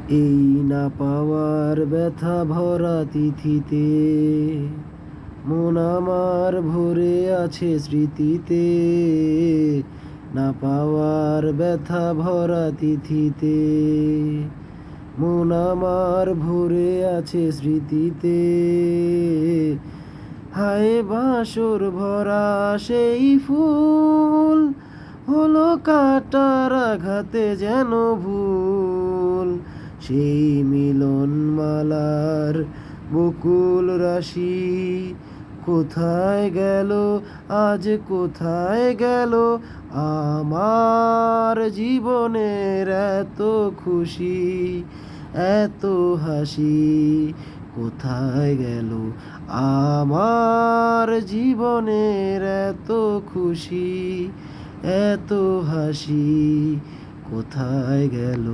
এই না পাওয়ার ব্যথা ভরা তিথিতে মন আমার ভরে আছে স্মৃতিতে। না পাওয়ার ব্যথা ভরা তিথিতে মন আমার ভরে আছে স্মৃতিতে। হায় বাসর ভরা সেই ফুল হলো কাটার আঘাতে যেন ভুল। সেই মিলন মালার বকুল রাশি কোথায় গেল, আজ কোথায় গেল? আমার জীবনের এত খুশি, এত হাসি কোথায় গেল? আমার জীবনের এত খুশি, এত হাসি কোথায় গেল?